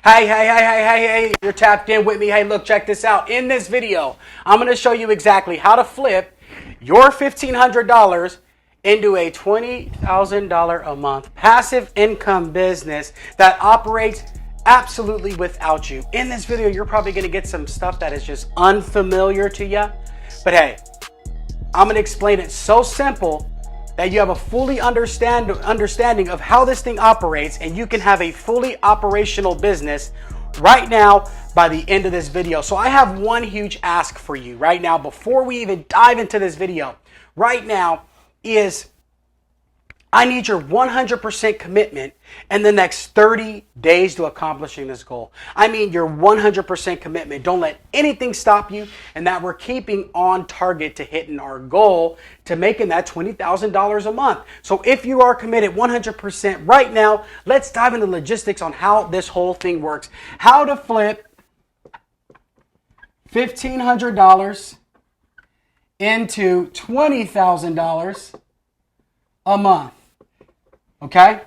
Hey, you're tapped in with me. Hey, look, check this out. In this video, I'm going to show you exactly how to flip your $1,500 into a $20,000 a month passive income business that operates absolutely without you. In this video, you're probably going to get some stuff that is just unfamiliar to you. But hey, I'm going to explain it so simple that you have a fully understanding of how this thing operates, and you can have a fully operational business right now by the end of this video. So I have one huge ask for you right now before we even dive into this video. Right now is I need your 100% commitment in the next 30 days to accomplishing this goal. I mean your 100% commitment. Don't let anything stop you, and that we're keeping on target to hitting our goal to making that $20,000 a month. So if you are committed 100% right now, let's dive into logistics on how this whole thing works. How to flip $1,500 into $20,000 a month. Okay?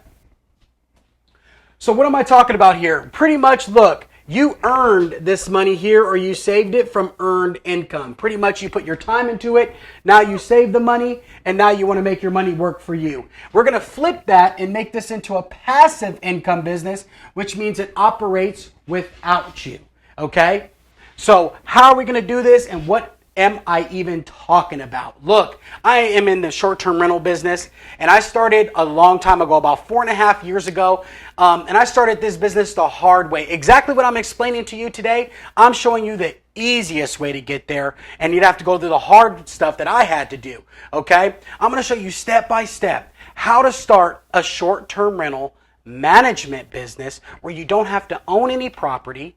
So what am I talking about here? Pretty much, look, you earned this money here, or you saved it from earned income. Pretty much you put your time into it. Now you save the money, and now you want to make your money work for you. We're going to flip that and make this into a passive income business, which means it operates without you. Okay? So how are we going to do this, and what am I even talking about? Look, I am in the short-term rental business, and I started a long time ago, about 4.5 years ago, and I started this business the hard way. Exactly what I'm explaining to you today, I'm showing you the easiest way to get there, and you'd have to go through the hard stuff that I had to do, okay? I'm going to show you step by step how to start a short-term rental management business where you don't have to own any property.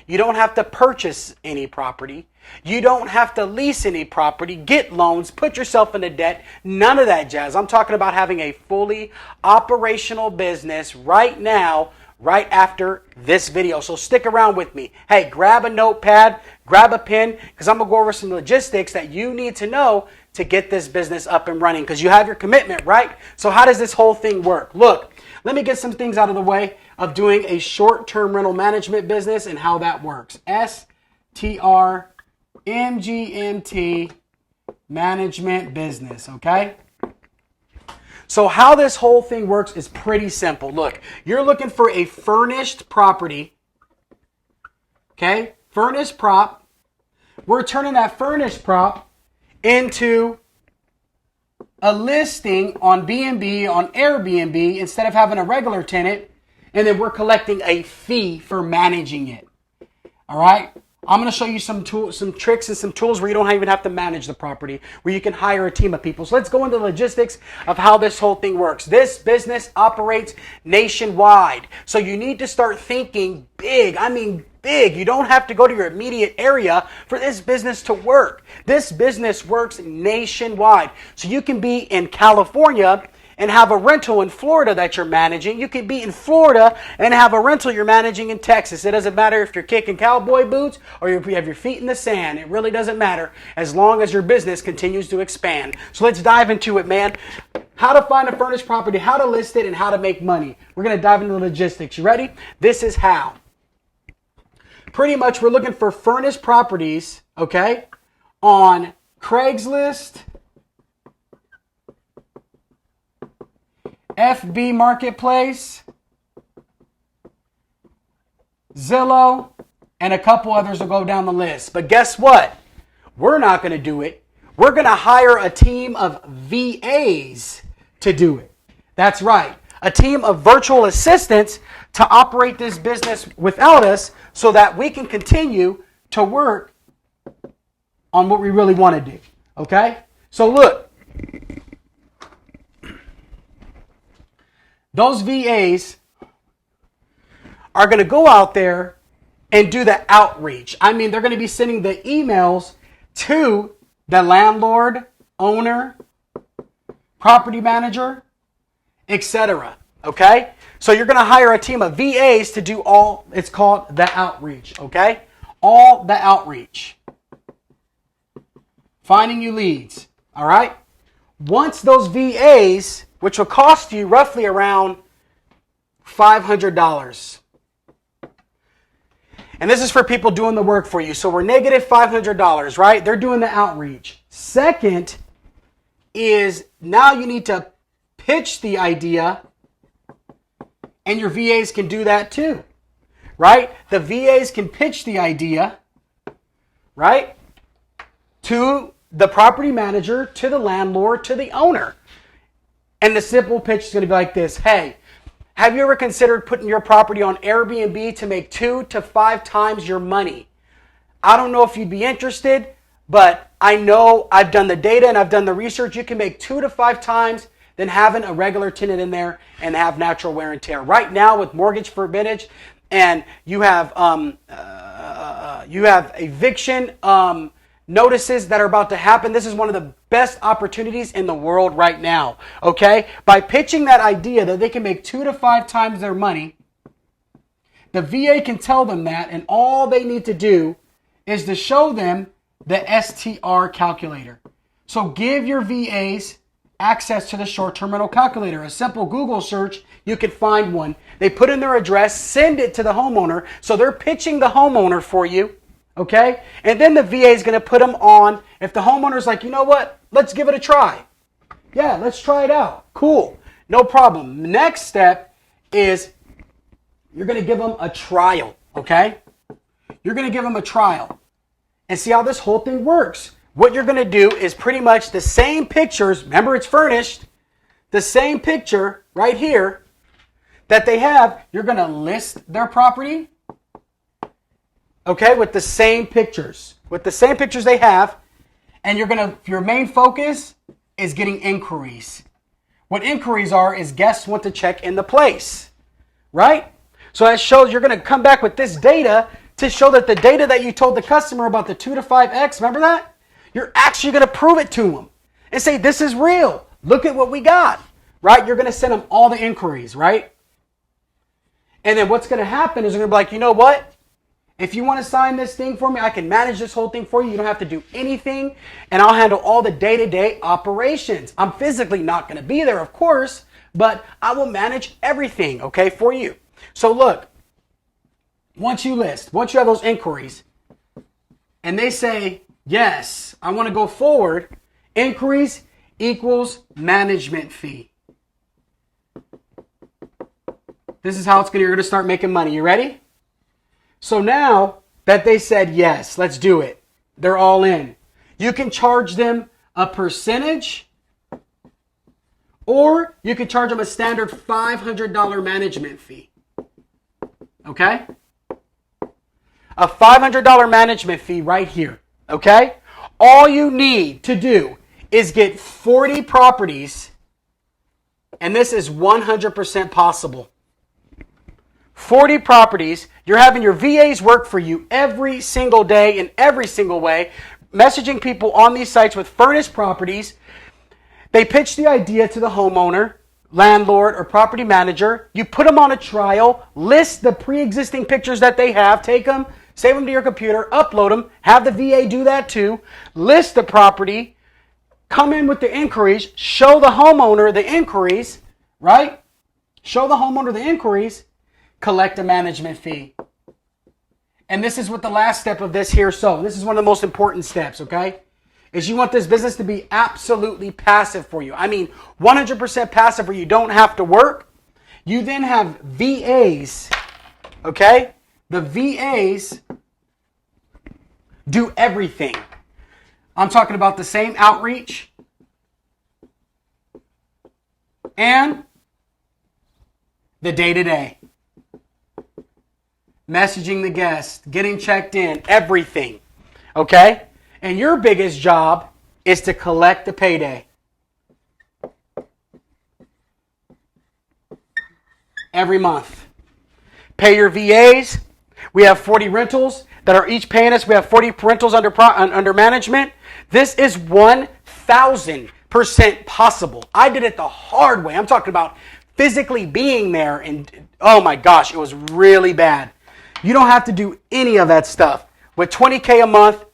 You don't have to purchase any property. You don't have to lease any property, get loans, put yourself into debt. None of that jazz. I'm talking about having a fully operational business right now, right after this video. So stick around with me. Hey, grab a notepad, grab a pen, because I'm going to go over some logistics that you need to know to get this business up and running, because you have your commitment, right? So how does this whole thing work? Look, let me get some things out of the way of doing a short-term rental management business and how that works. STRMGMT management business, okay? So how this whole thing works is pretty simple. Look, you're looking for a furnished property, okay? Furnished prop. We're turning that furnished prop into a listing on B&B, on Airbnb, instead of having a regular tenant, and then we're collecting a fee for managing it. All right? I'm going to show you some tricks and some tools where you don't even have to manage the property, where you can hire a team of people. So let's go into the logistics of how this whole thing works. This business operates nationwide. So you need to start thinking big. I mean big. You don't have to go to your immediate area for this business to work. This business works nationwide. So you can be in California and have a rental in Florida that you're managing. You can be in Florida and have a rental you're managing in Texas. It doesn't matter if you're kicking cowboy boots or if you have your feet in the sand. It really doesn't matter as long as your business continues to expand. So let's dive into it, man. How to find a furnished property, how to list it, and how to make money. We're going to dive into the logistics. You ready? This is how. Pretty much we're looking for furnished properties, okay, on Craigslist, FB Marketplace, Zillow, and a couple others will go down the list. But guess what? We're not going to do it. We're going to hire a team of VAs to do it. That's right. A team of virtual assistants to operate this business without us so that we can continue to work on what we really want to do. Okay? So look. Those VAs are going to go out there and do the outreach. I mean, they're going to be sending the emails to the landlord, owner, property manager, etc. Okay? So you're going to hire a team of VAs to do all, it's called the outreach. Okay? All the outreach. Finding you leads. All right? Once those VAs, which will cost you roughly around $500. And this is for people doing the work for you. So we're negative $500, right? They're doing the outreach. Second is now you need to pitch the idea, and your VAs can do that too, right? The VAs can pitch the idea, right, to the property manager, to the landlord, to the owner. And the simple pitch is going to be like this. Hey, have you ever considered putting your property on Airbnb to make 2 to 5 times your money? I don't know if you'd be interested, but I know I've done the data and I've done the research. You can make 2 to 5 times than having a regular tenant in there and have natural wear and tear. Right now with mortgage forbiddage, and you have eviction notices that are about to happen. This is one of the best opportunities in the world right now. Okay, by pitching that idea that they can make 2 to 5 times their money, the VA can tell them that, and all they need to do is to show them the STR calculator. So give your VAs access to the short-term rental calculator. A simple Google search, you could find one. They put in their address, send it to the homeowner. So they're pitching the homeowner for you, okay? And then the VA is going to put them on. If the homeowner's like, you know what, let's give it a try. Yeah, let's try it out. Cool, no problem. Next step is you're going to give them a trial, okay? You're going to give them a trial and see how this whole thing works. What you're going to do is pretty much the same pictures. Remember, it's furnished. The same picture right here that they have, you're going to list their property, okay, with the same pictures. With the same pictures they have, and your main focus is getting inquiries. What inquiries are is guests want to check in the place, right? So that shows you're going to come back with this data to show that the data that you told the customer about the 2 to 5x, remember that? You're actually going to prove it to them and say, this is real. Look at what we got, right? You're going to send them all the inquiries, right? And then what's going to happen is they're going to be like, you know what? If you want to sign this thing for me, I can manage this whole thing for you. You don't have to do anything, and I'll handle all the day-to-day operations. I'm physically not going to be there, of course, but I will manage everything, okay, for you. So look, once you have those inquiries, and they say, yes, I want to go forward, inquiries equals management fee. This is how you're going to start making money. You ready? So now that they said, yes, let's do it, they're all in. You can charge them a percentage, or you can charge them a standard $500 management fee. Okay? A $500 management fee right here. Okay? All you need to do is get 40 properties, and this is 100% possible. 40 properties. You're having your VAs work for you every single day in every single way, messaging people on these sites with furnished properties. They pitch the idea to the homeowner, landlord, or property manager. You put them on a trial, list the pre-existing pictures that they have, take them, save them to your computer, upload them, have the VA do that too, list the property, come in with the inquiries, show the homeowner the inquiries, right? Show the homeowner the inquiries, collect a management fee. And this is what the last step of this here. So this is one of the most important steps, okay? Is you want this business to be absolutely passive for you. I mean, 100% passive where you don't have to work. You then have VAs, okay? The VAs do everything. I'm talking about the same outreach and the day-to-day. Messaging the guest, getting checked in, everything. Okay? And your biggest job is to collect the payday. Every month. Pay your VAs. We have 40 rentals that are each paying us. We have 40 rentals under management. This is 1,000% possible. I did it the hard way. I'm talking about physically being there, and oh my gosh, it was really bad. You don't have to do any of that stuff. With $20K a month,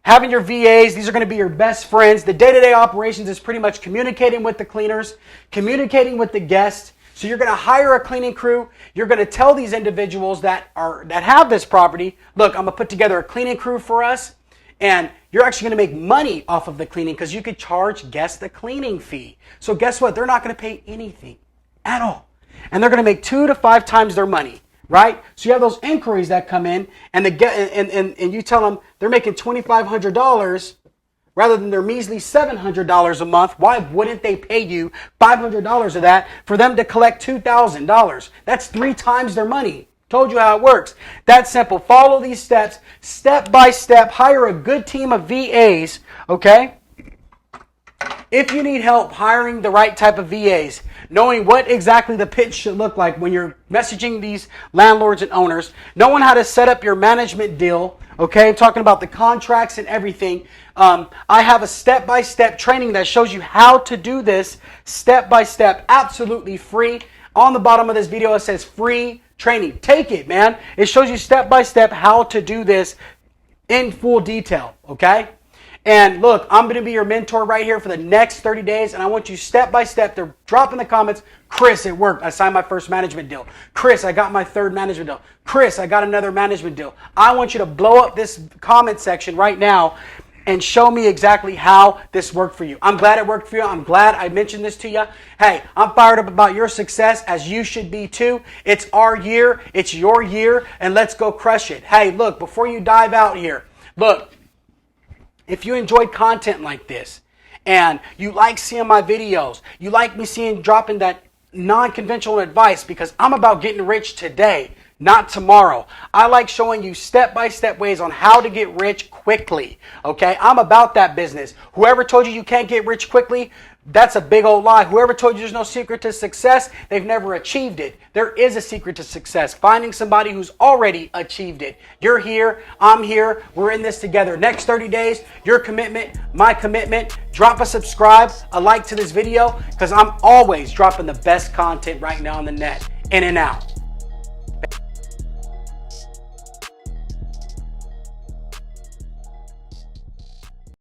having your VAs, these are going to be your best friends. The day-to-day operations is pretty much communicating with the cleaners, communicating with the guests, So you're going to hire a cleaning crew. You're going to tell these individuals that have this property, look, I'm going to put together a cleaning crew for us. And you're actually going to make money off of the cleaning because you could charge guests the cleaning fee. So guess what? They're not going to pay anything at all. And they're going to make 2 to 5 times their money, right? So you have those inquiries that come in and and you tell them they're making $2,500 rather than their measly $700 a month. Why wouldn't they pay you $500 of that for them to collect $2,000? That's 3 times their money. Told you how it works. That's simple. Follow these steps, step by step. Hire a good team of VAs, okay? If you need help hiring the right type of VAs, knowing what exactly the pitch should look like when you're messaging these landlords and owners, knowing how to set up your management deal, okay? I'm talking about the contracts and everything. I have a step-by-step training that shows you how to do this step-by-step, absolutely free. On the bottom of this video, it says free training. Take it, man. It shows you step-by-step how to do this in full detail, okay? And look, I'm going to be your mentor right here for the next 30 days, and I want you step-by-step to drop in the comments, Chris, it worked. I signed my first management deal. Chris, I got my third management deal. Chris, I got another management deal. I want you to blow up this comment section right now and show me exactly how this worked for you. I'm glad it worked for you. I'm glad I mentioned this to you. Hey, I'm fired up about your success, as you should be too. It's our year. It's your year, and let's go crush it. Hey, look, before you dive out here, look, if you enjoyed content like this and you like seeing my videos, you like me dropping that non-conventional advice, because I'm about getting rich today, not tomorrow. I like showing you step-by-step ways on how to get rich quickly, okay? I'm about that business. Whoever told you you can't get rich quickly, that's a big old lie. Whoever told you there's no secret to success, they've never achieved it. There is a secret to success. Finding somebody who's already achieved it. You're here. I'm here. We're in this together. Next 30 days, your commitment, my commitment. Drop a subscribe, a like to this video, because I'm always dropping the best content right now on the net. In and out.